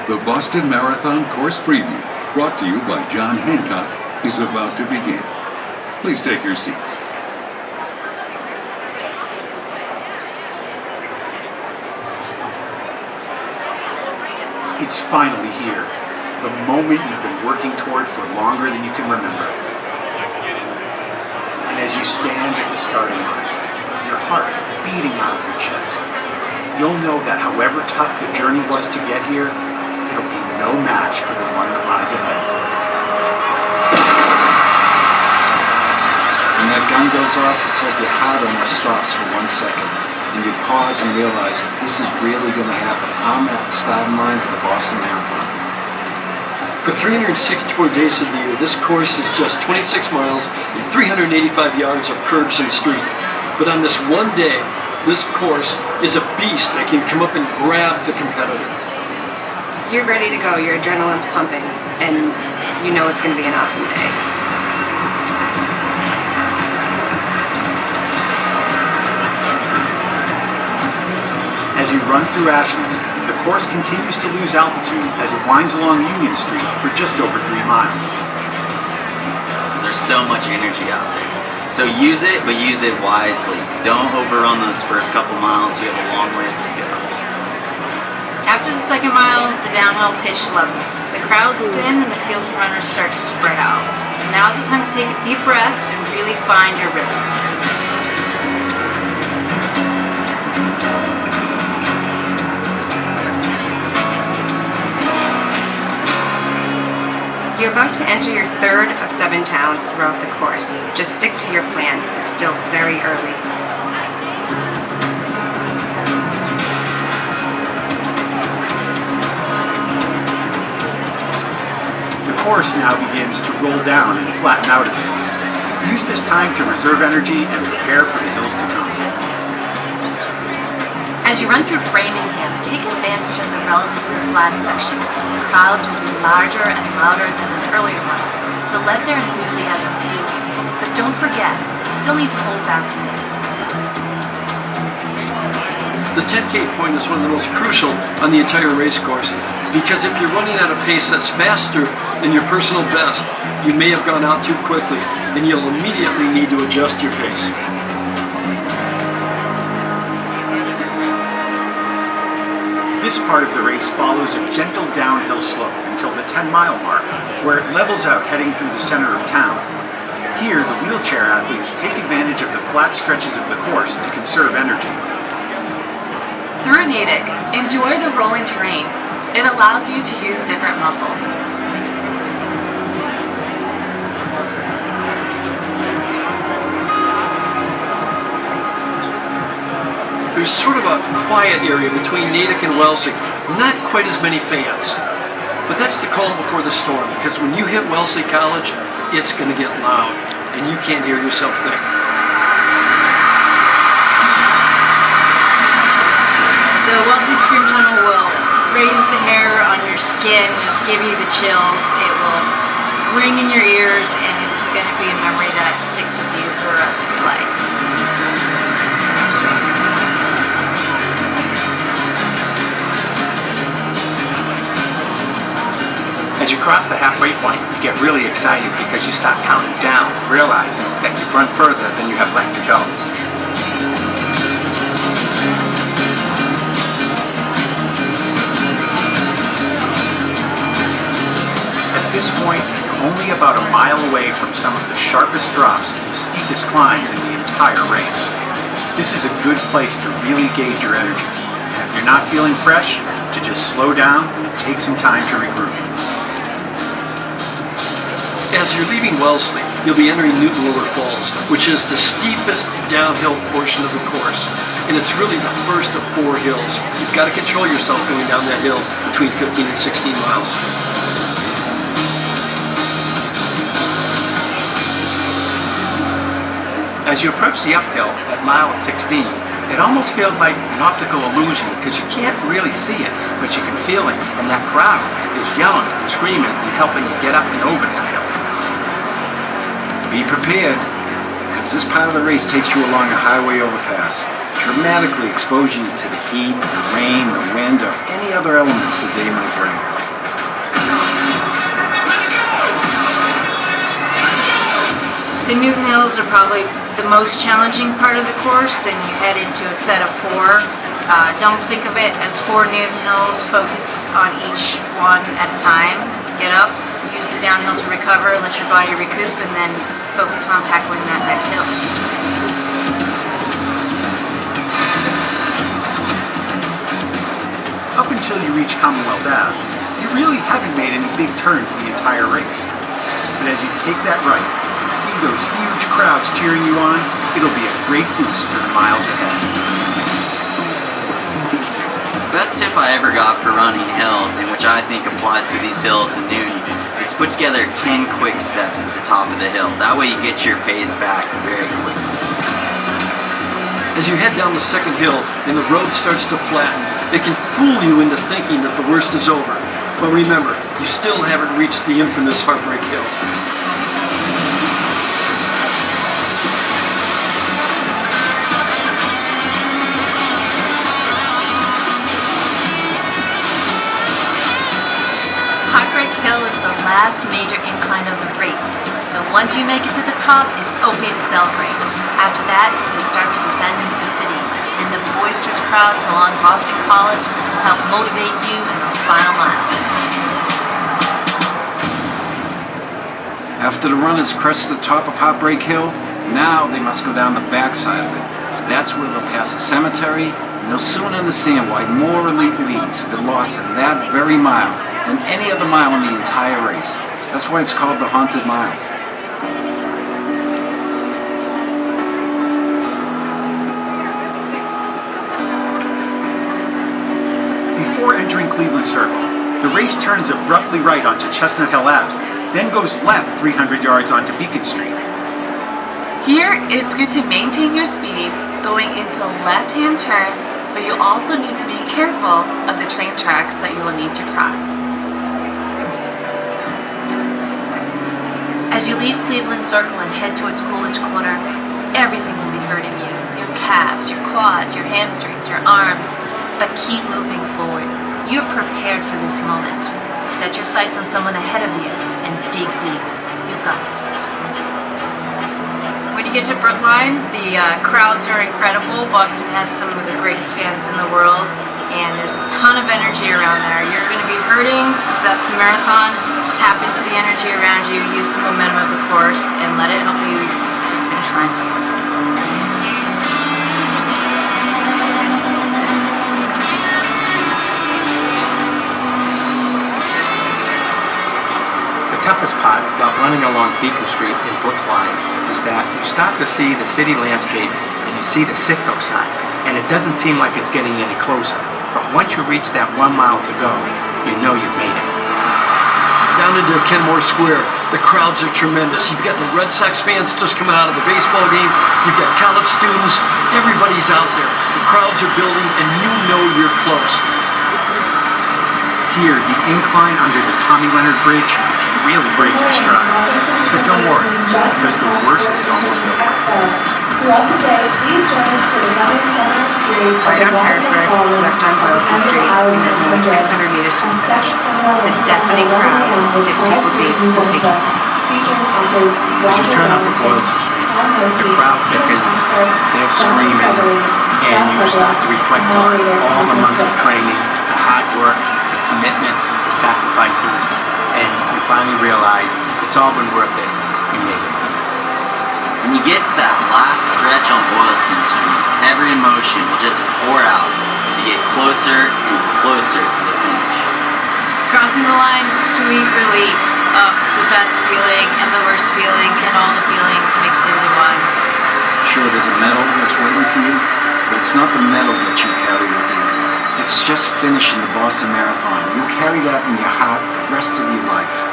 The Boston Marathon course preview, brought to you by John Hancock, is about to begin. Please take your seats. It's finally here. The moment you've been working toward for longer than you can remember. And as you stand at the starting line, your heart beating out of your chest, you'll know that however tough the journey was to get here, it'll be no match for the one that lies ahead. When that gun goes off, it's like your heart almost stops for 1 second. And you pause and realize this is really going to happen. I'm at the starting line of the Boston Marathon. For 364 days of the year, this course is just 26 miles and 385 yards of curbs and street. But on this one day, this course is a beast that can come up and grab the competitor. You're ready to go, your adrenaline's pumping, and you know it's going to be an awesome day. As you run through Ashland, the course continues to lose altitude as it winds along Union Street for just over 3 miles. There's so much energy out there. So use it, but use it wisely. Don't overrun those first couple miles. You have a long ways to go. After the second mile, the downhill pitch levels. The crowd's thin and the field of runners start to spread out. So now's the time to take a deep breath and really find your rhythm. You're about to enter your third of 7 towns throughout the course. Just stick to your plan. It's still very early. The course now begins to roll down and flatten out a bit. Use this time to reserve energy and prepare for the hills to come. As you run through Framingham, take advantage of the relatively flat section. The crowds will be larger and louder than in the earlier miles, so let their enthusiasm fuel you. But don't forget, you still need to hold back a bit. The 10K point is one of the most crucial on the entire race course, because if you're running at a pace that's faster than your personal best, you may have gone out too quickly, and you'll immediately need to adjust your pace. This part of the race follows a gentle downhill slope until the 10-mile mark, where it levels out heading through the center of town. Here, the wheelchair athletes take advantage of the flat stretches of the course to conserve energy. Through Natick, enjoy the rolling terrain. It allows you to use different muscles. There's sort of a quiet area between Natick and Wellesley, not quite as many fans. But that's the calm before the storm, because when you hit Wellesley College, it's going to get loud, and you can't hear yourself think. The Wellesley Scream Tunnel will raise the hair on your skin, give you the chills, it will ring in your ears, and it is going to be a memory that sticks with you for the rest of your life. As you cross the halfway point, you get really excited because you start counting down, realizing that you've run further than you have left to go. At this point, you're only about a mile away from some of the sharpest drops and steepest climbs in the entire race. This is a good place to really gauge your energy. And if you're not feeling fresh, to just slow down and take some time to regroup. As you're leaving Wellesley, you'll be entering Newton Lower Falls, which is the steepest downhill portion of the course. And it's really the first of 4 hills. You've got to control yourself going down that hill between 15 and 16 miles. As you approach the uphill at mile 16, it almost feels like an optical illusion because you can't really see it, but you can feel it, and that crowd is yelling and screaming and helping you get up and over that hill. Be prepared, because this part of the race takes you along a highway overpass, dramatically exposing you to the heat, the rain, the wind, or any other elements the day might bring. The Newton Hills are probably the most challenging part of the course, and you head into a set of 4. Don't think of it as 4 Newton Hills. Focus on each one at a time. Get up, use the downhill to recover, let your body recoup, and then focus on tackling that next hill. Up until you reach Commonwealth Ave, you really haven't made any big turns the entire race. But as you take that right and see those huge crowds cheering you on, it'll be a great boost for the miles ahead. The best tip I ever got for running hills, and which I think applies to these hills in Newton, is to put together 10 quick steps at the top of the hill. That way you get your pace back very quickly. As you head down the second hill and the road starts to flatten, it can fool you into thinking that the worst is over. But remember, you still haven't reached the infamous Heartbreak Hill. Heartbreak Hill is the last major incline of the race. So once you make it to the top, it's okay to celebrate. After that, you start to descend into the city, and the boisterous crowds along Boston College will help motivate you in those final miles. After the runners crest the top of Heartbreak Hill, now they must go down the backside of it. That's where they'll pass a cemetery, and they'll soon understand why more elite leads have been lost in that very mile than any other mile in the entire race. That's why it's called the Haunted Mile. Before entering Cleveland Circle, the race turns abruptly right onto Chestnut Hill Ave, then goes left 300 yards onto Beacon Street. Here, it's good to maintain your speed going into the left-hand turn, but you also need to be careful of the train tracks that you will need to cross. As you leave Cleveland Circle and head towards Coolidge Corner, everything will be hurting you. Your calves, your quads, your hamstrings, your arms. But keep moving forward. You've prepared for this moment. Set your sights on someone ahead of you and dig deep. You've got this. When you get to Brookline, the crowds are incredible. Boston has some of the greatest fans in the world, and there's a ton of energy around there. You're going to be hurting, because that's the marathon. Tap into the energy around you, use the momentum of the course, and let it help you to the finish line. The toughest part about running along Beacon Street in Brookline is that you start to see the city landscape and you see the Citgo sign, and it doesn't seem like it's getting any closer. But once you reach that 1 mile to go, you know you've made it. Down into Kenmore Square, the crowds are tremendous. You've got the Red Sox fans just coming out of the baseball game. You've got college students. Everybody's out there. The crowds are building, and you know you're close. Here, the incline under the Tommy Leonard Bridge can really break your stride. But don't worry, because the worst is almost over. Throughout the day, please join us for the Runner Seminar Series Right on Hartford, left on Boylston Street, and there's only 600 meters to the finish. The deafening crowd, 6 people deep, will take you. As you turn up to Boylston Street, the crowd thickens, they're screaming, and you start to reflect on all the months of training, the hard work, the commitment, the sacrifices, and you finally realize it's all been worth it. You made it. When you get to that last stretch on Boylston Street, every emotion will just pour out as you get closer and closer to the finish. Crossing the line, sweet relief. Oh, it's the best feeling and the worst feeling and all the feelings mixed into one. Sure, there's a medal that's waiting for you, but it's not the medal that you carry with you. It's just finishing the Boston Marathon. You carry that in your heart the rest of your life.